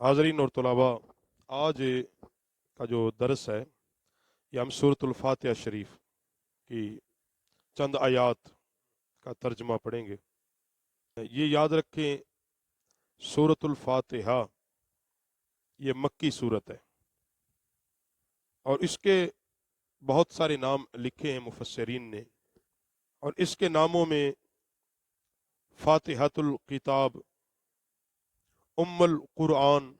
हाज़रीन और तलबा, आज का जो दरस है ये हम सूरतुल फातिहा शरीफ की चंद आयात का तर्जमा पढ़ेंगे। ये याद रखें, सूरतुल फातिहा ये मक्की सूरत है और इसके बहुत सारे नाम लिखे हैं मुफस्सिरीन ने, और इसके नामों में फातिहतुल किताब, उम्मुल कुरआन,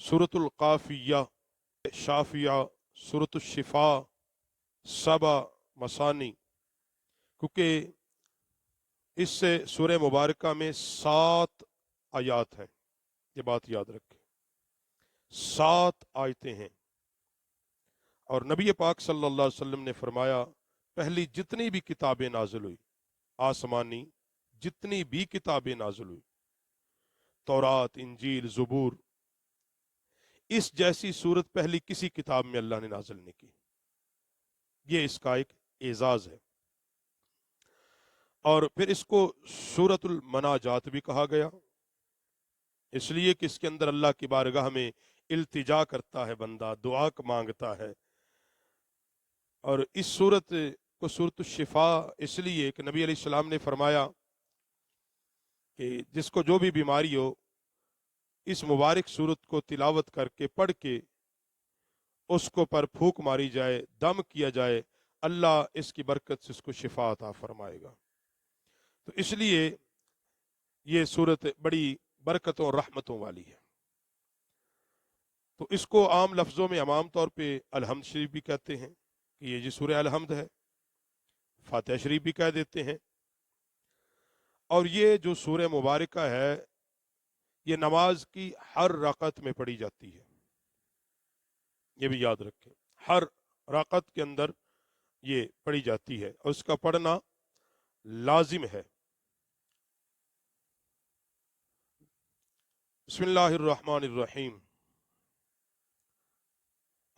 सूरतुल काफिया, शाफिया, सूरतुल शिफा, सबा मसानी, क्योंकि इससे सूरह मुबारका में 7 आयात हैं। ये बात याद रखें, 7 आयतें हैं। और नबी पाक सल्लल्लाहु अलैहि वसल्लम ने फरमाया, पहली जितनी भी किताबें नाजिल हुई, आसमानी जितनी भी किताबें नाजिल हुई, तौरात, इंजील, ज़बूर, इस जैसी सूरत पहली किसी किताब में अल्लाह ने नाजिल नहीं की। ये इसका एक एजाज है। और फिर इसको सूरतुल मनाजात भी कहा गया, इसलिए कि इसके अंदर अल्लाह की बारगाह में इल्तिजा करता है बंदा, दुआ मांगता है। और इस सूरत को सूरत शिफा इसलिए कि नबी अलैहिस्सलाम ने फरमाया कि जिसको जो भी बीमारी हो, इस मुबारक सूरत को तिलावत करके पढ़ के उसको पर फूक मारी जाए, दम किया जाए, अल्लाह इसकी बरकत से इसको शिफा अता फरमाएगा। तो इसलिए ये सूरत बड़ी बरकतों और रहमतों वाली है। तो इसको आम लफ्ज़ों में हम आम तौर पे अलहम्द शरीफ भी कहते हैं कि ये जी सूरह अलहम्द है, फातिहा शरीफ भी कह देते हैं। और ये जो सूरह मुबारका है, ये नमाज की हर रकत में पढ़ी जाती है। ये भी याद रखें, हर रकत के अंदर ये पढ़ी जाती है और उसका पढ़ना लाजिम है। बिस्मिल्लाहिर्रहमानिर्रहीम,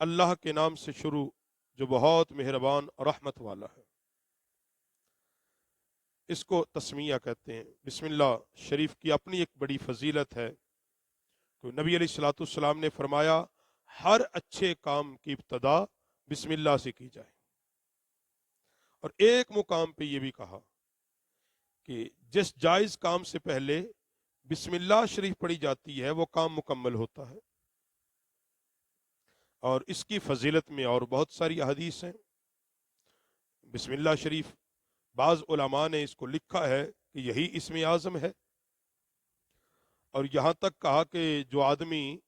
अल्लाह के नाम से शुरू जो बहुत मेहरबान और रहमत वाला है। इसको तस्मिया कहते हैं। बिस्मिल्लाह शरीफ की अपनी एक बड़ी फजीलत है। तो नबी अलैहिस्सलाम ने फरमाया, हर अच्छे काम की इब्तदा बिस्मिल्लाह से की जाए। और एक मुकाम पे ये भी कहा कि जिस जायज काम से पहले बिस्मिल्लाह शरीफ पढ़ी जाती है वो काम मुकम्मल होता है। और इसकी फजीलत में और बहुत सारी अहदीस हैं। बिस्मिल्लाह शरीफ, बाज़ उलमा ने इसको लिखा है कि यही इस्म आज़म है। और यहाँ तक कहा कि जो आदमी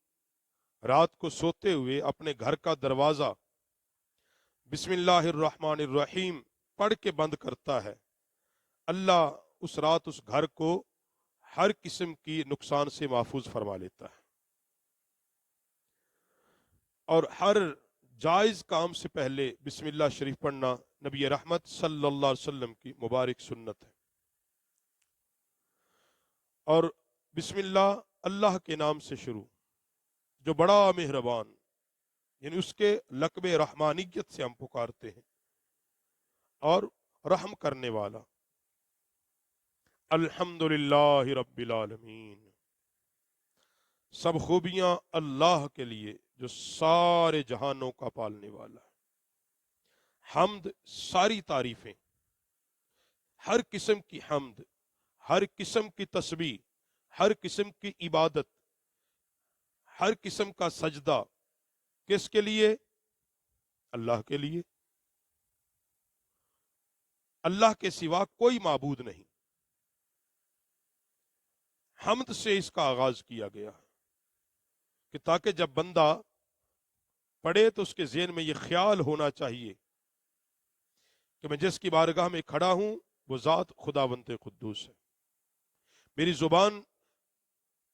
रात को सोते हुए अपने घर का दरवाज़ा बिस्मिल्लाहिर्रहमानिर्रहीम पढ़ के बंद करता है, अल्लाह उस रात उस घर को हर किस्म की नुकसान से महफूज फरमा लेता है। और हर जायज काम से पहले बिस्मिल्लाह शरीफ पढ़ना नबी रहमत सल्लल्लाहु अलैहि वसल्लम की मुबारक सुन्नत है। और बिस्मिल्लाह अल्लाह के नाम से शुरू, जो बड़ा मेहरबान, यानी उसके लक़बे रहमानियत से हम पुकारते हैं, और रहम करने वाला। अल्हम्दुलिल्लाहि रब्बिल आलमीन, सब खूबियां अल्लाह के लिए जो सारे जहानों का पालने वाला है। हम्द, सारी तारीफें, हर किस्म की हम्द, हर किस्म की तस्बीह, हर किस्म की इबादत, हर किस्म का सजदा किसके लिए? अल्लाह के लिए। अल्लाह के सिवा कोई माबूद नहीं। हम्द से इसका आगाज किया गया है कि ताकि जब बंदा पढ़े तो उसके ज़हन में यह ख्याल होना चाहिए कि मैं जिसकी बारगाह में खड़ा हूं वो ज़ात खुदावंत कुद्दूस है। मेरी जुबान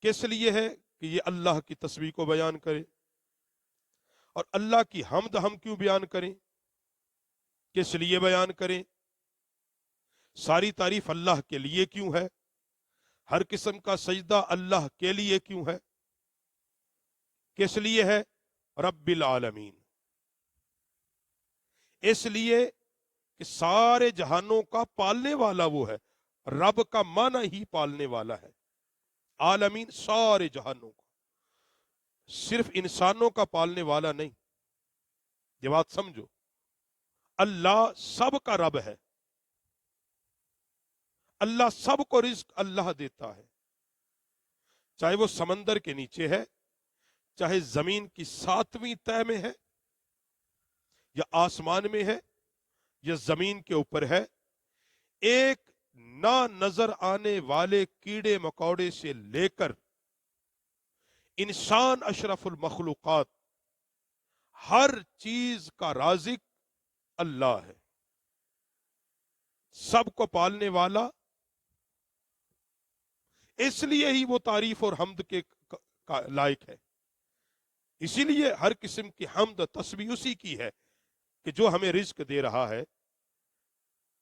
किस लिए है कि ये अल्लाह की तस्बीह को बयान करे। और अल्लाह की हम्द हम क्यों बयान करें, किस लिए बयान करें? सारी तारीफ अल्लाह के लिए क्यों है? हर किस्म का सजदा अल्लाह के लिए क्यों है? किस लिए है? रब्बिल आलमीन, इसलिए कि सारे जहानों का पालने वाला वो है। रब का माना ही पालने वाला है, आलमीन सारे जहानों का। सिर्फ इंसानों का पालने वाला नहीं, ये बात समझो, अल्लाह सब का रब है। अल्लाह सबको रिज्क अल्लाह देता है, चाहे वो समंदर के नीचे है, चाहे जमीन की 7वीं तह में है, या आसमान में है, या जमीन के ऊपर है। एक ना नजर आने वाले कीड़े मकोड़े से लेकर इंसान अशरफुल मखलूकात, हर चीज का राजिक अल्लाह है, सबको पालने वाला। इसलिए ही वो तारीफ और हम्द के लायक है। इसीलिए हर किस्म की हम्द तस्बीह उसी की है कि जो हमें रिज्क दे रहा है,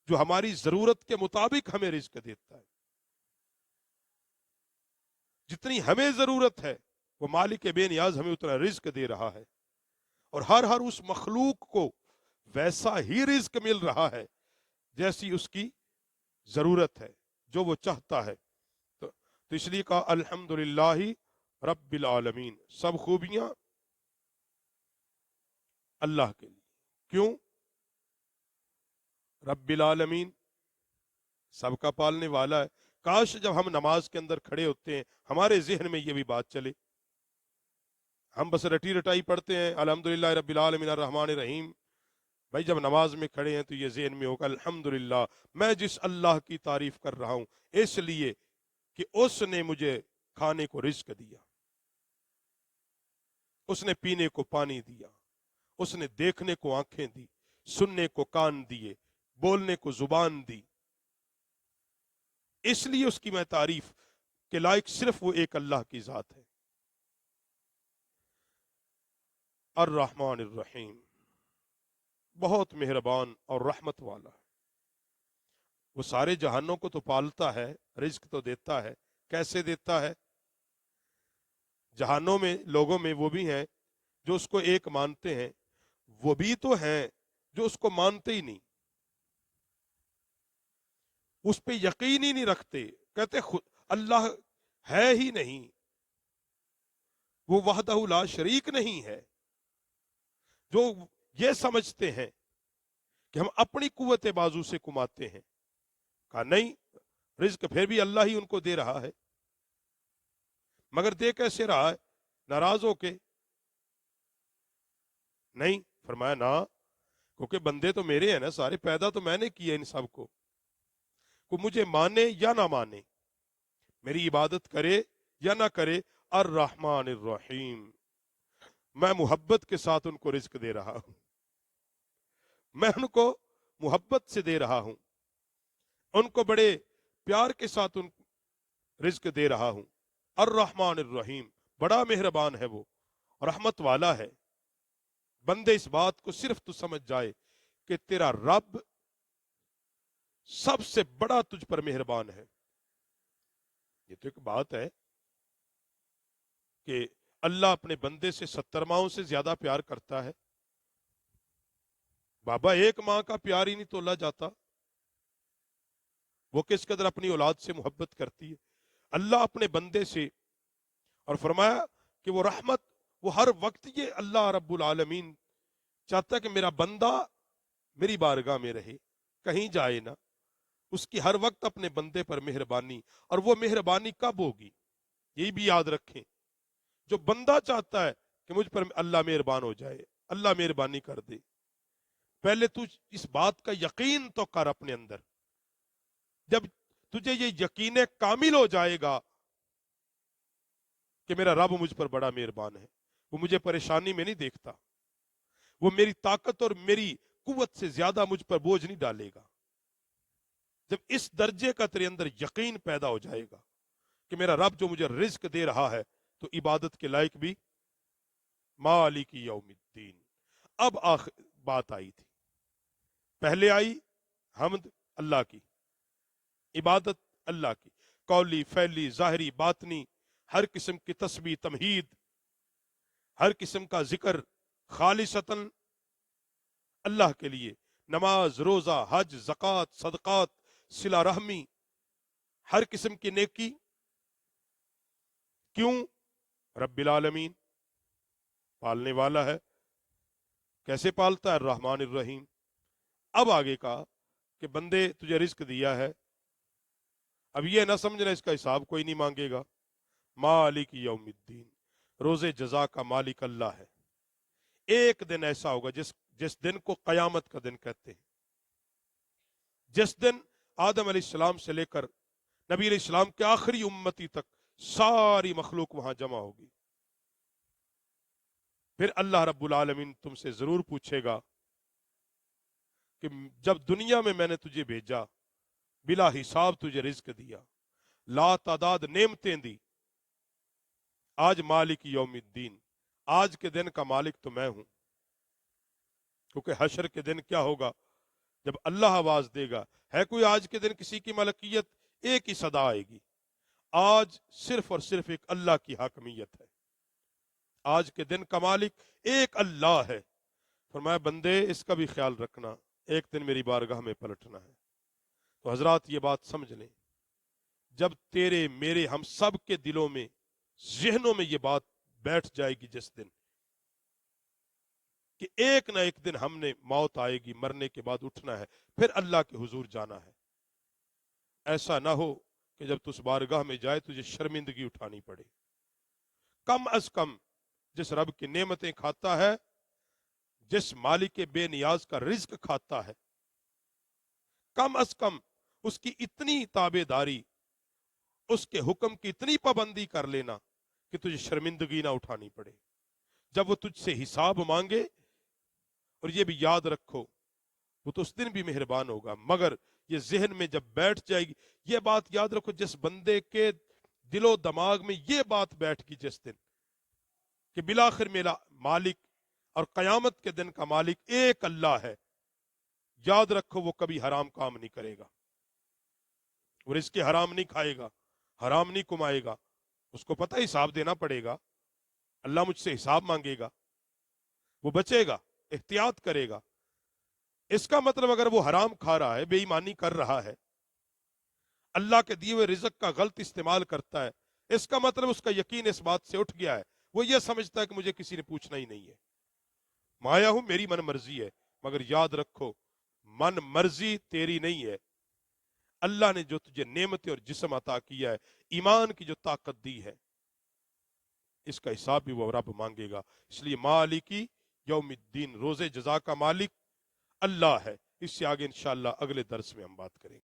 जो हमारी जरूरत के मुताबिक हमें रिज्क देता है। जितनी हमें जरूरत है वो मालिक बेनियाज हमें उतना रिज्क दे रहा है, और हर उस मखलूक को वैसा ही रिज्क मिल रहा है जैसी उसकी जरूरत है, जो वो चाहता है। तो इसलिए कहा अल्हम्दुलिल्लाहि रब्बिल आलमीन, सब खूबियां अल्लाह के लिए। क्यों? रब्बिल आलमीन, सबका पालने वाला है। काश जब हम नमाज के अंदर खड़े होते हैं हमारे जहन में ये भी बात चले। हम बस रटी रटाई पढ़ते हैं अल्हम्दुलिल्लाह रब्बिल आलमीन अर्रहमान रहीम। भाई जब नमाज में खड़े हैं तो ये जहन में होगा अल्हम्दुलिल्लाह, मैं जिस अल्लाह की तारीफ कर रहा हूं इसलिए कि उसने मुझे खाने को रिज्क दिया, उसने पीने को पानी दिया, उसने देखने को आंखें दी, सुनने को कान दिए, बोलने को जुबान दी। इसलिए उसकी मैं तारीफ के लायक सिर्फ वो एक अल्लाह की जात है। अर्रहमान अर्रहीम, बहुत मेहरबान और रहमत वाला है। वो सारे जहानों को तो पालता है, रिज्क तो देता है। कैसे देता है? जहानों में लोगों में वो भी हैं जो उसको एक मानते हैं, वो भी तो हैं जो उसको मानते ही नहीं, उस पे यकीन ही नहीं रखते, कहते खुद अल्लाह है ही नहीं, वो वहदहु ला शरीक नहीं है। जो ये समझते हैं कि हम अपनी कुव्वत बाजू से कमाते हैं, कहा नहीं, रिज्क फिर भी अल्लाह ही उनको दे रहा है। मगर दे कैसे रहा है? नाराज होके? नहीं, फरमाया ना, क्योंकि बंदे तो मेरे हैं ना सारे, पैदा तो मैंने किए इन सबको। को मुझे माने या ना माने, मेरी इबादत करे या ना करे, अर्रहमान अर्रहीम, मैं मुहब्बत के साथ उनको रिज्क दे रहा हूं, मैं उनको मुहब्बत से दे रहा हूं, उनको बड़े प्यार के साथ उन रिज्क दे रहा हूं। अर्रहमान अर्रहीम, बड़ा मेहरबान है वो, रहमत वाला है। बंदे इस बात को सिर्फ तू समझ जाए कि तेरा रब सबसे बड़ा तुझ पर मेहरबान है। ये तो एक बात है कि अल्लाह अपने बंदे से 70 माओं से ज्यादा प्यार करता है। बाबा एक माँ का प्यार ही नहीं तोला जाता, वो किस कदर अपनी औलाद से मोहब्बत करती है अल्लाह अपने बंदे से। और फरमाया कि वो रहमत, वो हर वक्त ये अल्लाह रब्बुल आलमीन चाहता है कि मेरा बंदा मेरी बारगाह में रहे, कहीं जाए ना। उसकी हर वक्त अपने बंदे पर मेहरबानी, और वो मेहरबानी कब होगी यही भी याद रखें। जो बंदा चाहता है कि मुझ पर अल्लाह मेहरबान हो जाए, अल्लाह मेहरबानी कर दे, पहले तू इस बात का यकीन तो कर अपने अंदर। जब तुझे ये यकीन कामिल हो जाएगा कि मेरा रब मुझ पर बड़ा मेहरबान है, वो मुझे परेशानी में नहीं देखता, वो मेरी ताकत और मेरी कुव्वत से ज्यादा मुझ पर बोझ नहीं डालेगा। जब इस दर्जे का तेरे अंदर यकीन पैदा हो जाएगा कि मेरा रब जो मुझे रिज्क दे रहा है, तो इबादत के लायक भी मालिक यौमिद्दीन। अब आखिर बात आई थी, पहले आई हम्द अल्लाह की, इबादत अल्लाह की, कौली फैली जाहिरी बातनी, हर किस्म की तस्बीह तमहीद, हर किस्म का जिक्र खालिसतन अल्लाह के लिए। नमाज, रोजा, हज, ज़कात, सदकात, सिला रहमी, हर किस्म की नेकी। क्यों? रब्बिल आलमीन, पालने वाला है। कैसे पालता है? रहमान रहीम। अब आगे कहा कि बंदे तुझे रिस्क दिया है, अब ये ना समझना इसका हिसाब कोई नहीं मांगेगा। मालिक यौमिद्दीन, रोजे जजा का मालिक अल्लाह है। एक दिन ऐसा होगा जिस जिस दिन को कयामत का दिन कहते हैं, जिस दिन आदम अलैहिस्सलाम से लेकर नबी अलैहिस्सलाम के आखिरी उम्मती तक सारी मखलूक वहां जमा होगी। फिर अल्लाह रब्बुल आलमीन तुमसे जरूर पूछेगा कि जब दुनिया में मैंने तुझे भेजा, बिला हिसाब तुझे रिज्क दिया, ला तादाद नेमतें दी, आज मालिक यौमिद्दीन, आज के दिन का मालिक तो मैं हूं। क्योंकि हशर के दिन क्या होगा? जब अल्लाह आवाज देगा, है कोई आज के दिन किसी की मलकियत? एक ही सदा आएगी, आज सिर्फ और सिर्फ एक अल्लाह की हाकमियत है। आज के दिन का मालिक एक अल्लाह है। फरमाया बंदे इसका भी ख्याल रखना, एक दिन मेरी बारगाह में पलटना है। तो हजरात ये बात समझ लें, जब तेरे मेरे हम सब के दिलों में जहनों में ये बात बैठ जाएगी जिस दिन कि एक ना एक दिन हमने मौत आएगी, मरने के बाद उठना है, फिर अल्लाह के हुजूर जाना है। ऐसा ना हो कि जब तू उस बारगाह में जाए तुझे शर्मिंदगी उठानी पड़े। कम अज कम जिस रब की नेमतें खाता है, जिस मालिक के बेनियाज का रिज्क खाता है, कम अज कम उसकी इतनी ताबेदारी, उसके हुक्म की इतनी पाबंदी कर लेना कि तुझे शर्मिंदगी ना उठानी पड़े। जब वो तुझसे हिसाब मांगे, और ये भी याद रखो वो तो उस दिन भी मेहरबान होगा, मगर ये जहन में जब बैठ जाएगी, ये बात याद रखो, जिस बंदे के दिलो दिमाग में ये बात बैठ गई जिस दिन कि बिलाखिर मेरा मालिक और कयामत के दिन का मालिक एक अल्लाह है, याद रखो वो कभी हराम काम नहीं करेगा, और इसके हराम नहीं खाएगा, हराम नहीं कमाएगा। उसको पता है हिसाब देना पड़ेगा, अल्लाह मुझसे हिसाब मांगेगा, वो बचेगा, एहतियात करेगा। इसका मतलब अगर वो हराम खा रहा है, बेईमानी कर रहा है, अल्लाह के दिए हुए रिज़्क का गलत इस्तेमाल करता है, इसका मतलब उसका यकीन इस बात से उठ गया है, वो ये समझता है कि मुझे किसी ने पूछना ही नहीं है, माया हूं, मेरी मन मर्जी है। मगर याद रखो मन मर्जी तेरी नहीं है, अल्लाह ने जो तुझे नेमतें और जिस्म अता किया है, ईमान की जो ताकत दी है, इसका हिसाब भी वो रब मांगेगा। इसलिए मालिकी यौमिद्दीन, रोजे जजा का मालिक अल्लाह है। इससे आगे इंशाअल्लाह अगले दर्स में हम बात करेंगे।